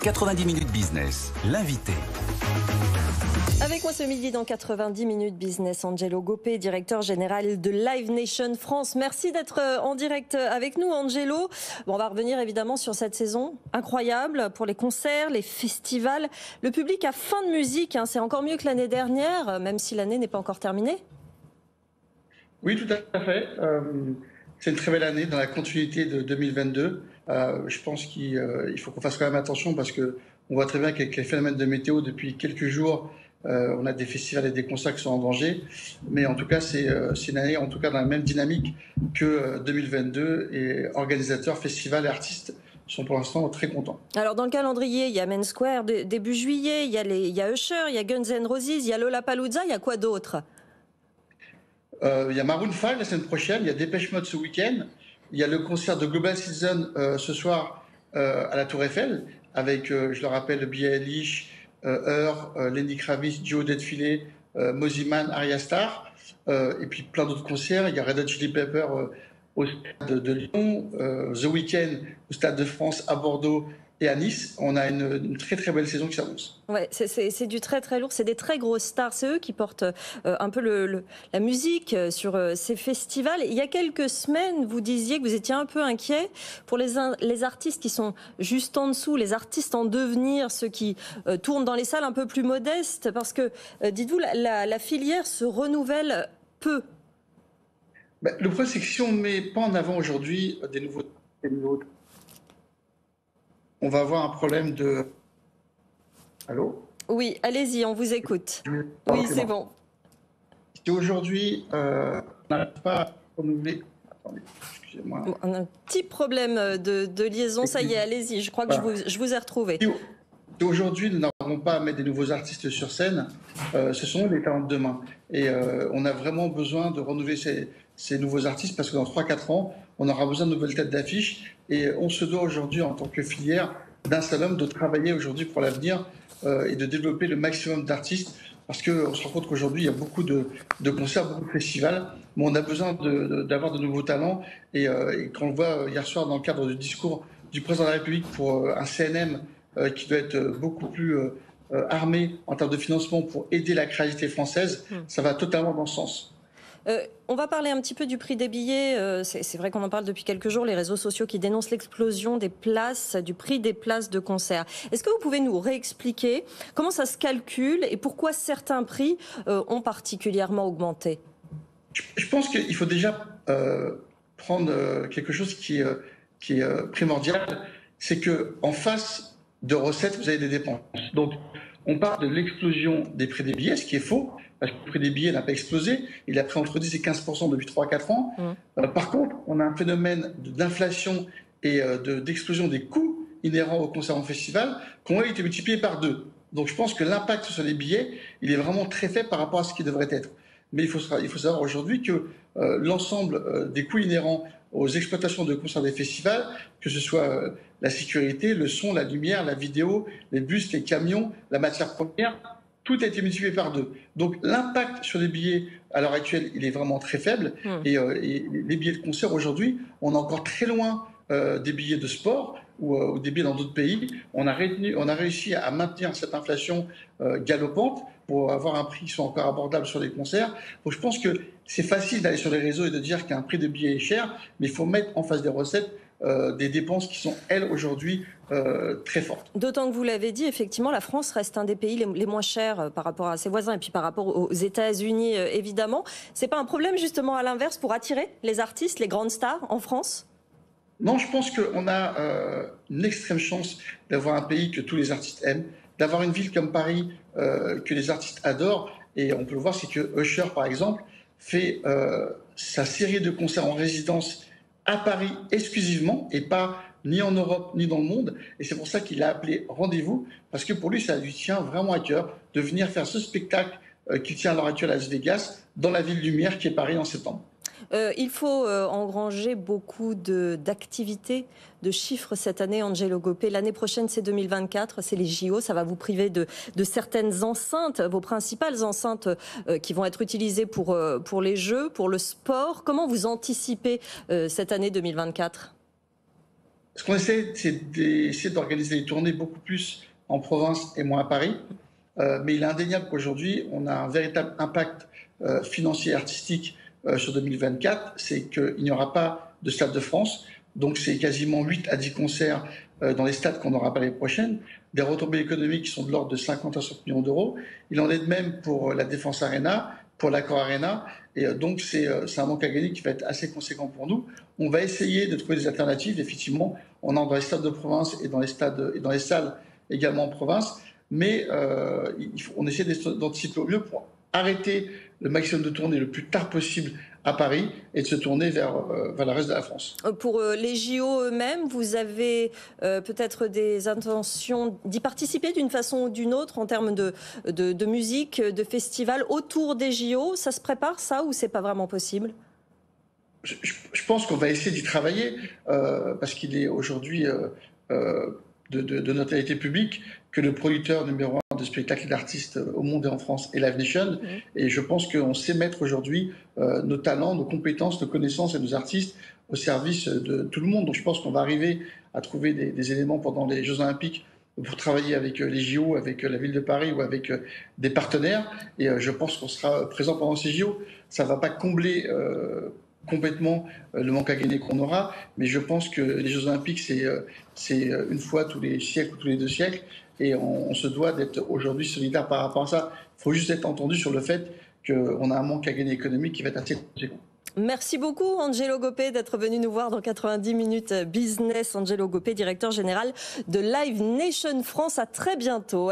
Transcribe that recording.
90 minutes business, l'invité. Avec moi ce midi dans 90 minutes business, Angelo Gopé, directeur général de Live Nation France. Merci d'être en direct avec nous, Angelo. Bon, on va revenir évidemment sur cette saison incroyable pour les concerts, les festivals. Le public a faim de musique, hein. C'est encore mieux que l'année dernière, même si l'année n'est pas encore terminée. Oui, tout à fait. C'est une très belle année dans la continuité de 2022. Je pense qu'il faut qu'on fasse quand même attention parce que on voit très bien qu'avec les phénomènes de météo depuis quelques jours, on a des festivals et des concerts qui sont en danger. Mais en tout cas, c'est une année en tout cas dans la même dynamique que 2022 et organisateurs, festivals et artistes sont pour l'instant très contents. Alors dans le calendrier, il y a Main Square début juillet, il y a Usher, il y a Guns N' Roses, il y a Lollapalooza, il y a quoi d'autre? Il y a Maroon 5 la semaine prochaine, il y a Depeche Mode ce week-end, il y a le concert de Global Citizen ce soir à la Tour Eiffel avec, je le rappelle, Billie Eilish, Lenny Kravitz, Joe Défilé, Mosiman, Arya Star, et puis plein d'autres concerts. Il y a Red Hot Chili Pepper au stade de Lyon, The Weeknd au stade de France à Bordeaux et à Nice. On a une très très belle saison qui s'annonce. Ouais, c'est du très très lourd, c'est des très grosses stars, c'est eux qui portent un peu la musique sur ces festivals. Il y a quelques semaines, vous disiez que vous étiez un peu inquiet pour les artistes qui sont juste en dessous, les artistes en devenir, ceux qui tournent dans les salles un peu plus modestes, parce que, dites-vous, la filière se renouvelle peu. Le problème, c'est que si on ne met pas en avant aujourd'hui des nouveaux, on va avoir un problème de... Allô? Oui, allez-y, on vous écoute. Oui, c'est bon. Si aujourd'hui, on n'arrive pas à renouveler... Attendez, excusez-moi. On a un petit problème de liaison, ça y est, allez-y, je crois que je vous ai retrouvé. Si aujourd'hui, nous n'arrivons pas à mettre des nouveaux artistes sur scène, ce sont les talents de demain. Et on a vraiment besoin de renouveler ces nouveaux artistes parce que dans 3-4 ans, on aura besoin de nouvelles têtes d'affiche. Et on se doit aujourd'hui, en tant que filière, d'un seul homme, de travailler aujourd'hui pour l'avenir et de développer le maximum d'artistes. Parce qu'on se rend compte qu'aujourd'hui, il y a beaucoup de concerts, beaucoup de festivals, mais on a besoin d'avoir de nouveaux talents. Et quand on voit hier soir, dans le cadre du discours du président de la République pour un CNM qui doit être beaucoup plus armé en termes de financement pour aider la créativité française, ça va totalement dans ce sens. On va parler un petit peu du prix des billets. C'est vrai qu'on en parle depuis quelques jours, les réseaux sociaux qui dénoncent l'explosion des places, du prix des places de concert. Est-ce que vous pouvez nous réexpliquer comment ça se calcule et pourquoi certains prix ont particulièrement augmenté? Je pense qu'il faut déjà prendre quelque chose qui est primordial, c'est qu'en face de recettes, vous avez des dépenses. Donc, on parle de l'explosion des prix des billets, ce qui est faux, parce que le prix des billets n'a pas explosé. Il a pris entre 10 et 15% depuis 3-4 ans. Par contre, on a un phénomène d'inflation et d'explosion des coûts inhérents aux concerts en festival qui ont été multipliés par 2. Donc, je pense que l'impact sur les billets, il est vraiment très faible par rapport à ce qui devrait être. Mais il faut savoir aujourd'hui que l'ensemble des coûts inhérents aux exploitations de concerts des festivals, que ce soit la sécurité, le son, la lumière, la vidéo, les bus, les camions, la matière première, tout a été multiplié par 2. Donc l'impact sur les billets, à l'heure actuelle, il est vraiment très faible. Et les billets de concert aujourd'hui, on est encore très loin des billets de sport ou des billets dans d'autres pays. On a réussi à maintenir cette inflation galopante pour avoir un prix qui soit encore abordable sur les concerts. Donc je pense que c'est facile d'aller sur les réseaux et de dire qu'un prix de billet est cher, mais il faut mettre en face des recettes des dépenses qui sont, elles, aujourd'hui, très fortes. D'autant que vous l'avez dit, effectivement, la France reste un des pays les moins chers par rapport à ses voisins et puis par rapport aux États-Unis, évidemment. C'est pas un problème, justement, à l'inverse, pour attirer les artistes, les grandes stars en France? Non, je pense qu'on a une extrême chance d'avoir un pays que tous les artistes aiment, d'avoir une ville comme Paris que les artistes adorent. Et on peut le voir, c'est que Usher, par exemple, fait sa série de concerts en résidence à Paris exclusivement et pas ni en Europe ni dans le monde. Et c'est pour ça qu'il a appelé Rendez-vous, parce que pour lui, ça lui tient vraiment à cœur de venir faire ce spectacle qu'il tient à l'heure actuelle à Las Vegas, dans la ville lumière qui est Paris en septembre. Il faut engranger beaucoup d'activités, de chiffres cette année, Angelo Gopé. L'année prochaine, c'est 2024, c'est les JO. Ça va vous priver de certaines enceintes, vos principales enceintes qui vont être utilisées pour les Jeux, pour le sport. Comment vous anticipez cette année 2024 ? Ce qu'on essaie, c'est d'essayer d'organiser les tournées beaucoup plus en province et moins à Paris. Mais il est indéniable qu'aujourd'hui, on a un véritable impact financier et artistique sur 2024. C'est qu'il n'y aura pas de Stade de France. Donc, c'est quasiment 8 à 10 concerts dans les stades qu'on n'aura pas l'année prochaine. Des retombées économiques qui sont de l'ordre de 50 à 60 millions d'euros. Il en est de même pour la Défense Arena, pour l'Accor Arena. Et donc, c'est un manque à gagner qui va être assez conséquent pour nous. On va essayer de trouver des alternatives. Effectivement, on entre dans les stades de province et dans les salles également en province. Mais on essaie d'anticiper au mieux pour arrêter le maximum de tournées le plus tard possible à Paris et de se tourner vers le reste de la France. Pour les JO eux-mêmes, vous avez peut-être des intentions d'y participer d'une façon ou d'une autre en termes de musique, de festival autour des JO. Ça se prépare, ça, ou c'est pas vraiment possible ? Je pense qu'on va essayer d'y travailler parce qu'il est aujourd'hui de notoriété publique que le producteur numéro 1 de spectacles et d'artistes au monde et en France est Live Nation. Et je pense qu'on sait mettre aujourd'hui nos talents, nos compétences, nos connaissances et nos artistes au service de tout le monde. Donc je pense qu'on va arriver à trouver des éléments pendant les Jeux Olympiques pour travailler avec les JO, avec la ville de Paris ou avec des partenaires. Et je pense qu'on sera présent pendant ces JO. Ça ne va pas combler complètement le manque à gagner qu'on aura, mais je pense que les Jeux Olympiques, c'est une fois tous les siècles ou tous les 2 siècles, et on se doit d'être aujourd'hui solidaire par rapport à ça. Il faut juste être entendu sur le fait qu'on a un manque à gagner économique qui va être assez conséquent. Merci beaucoup Angelo Gopé d'être venu nous voir dans 90 minutes business. Angelo Gopé, directeur général de Live Nation France. À très bientôt.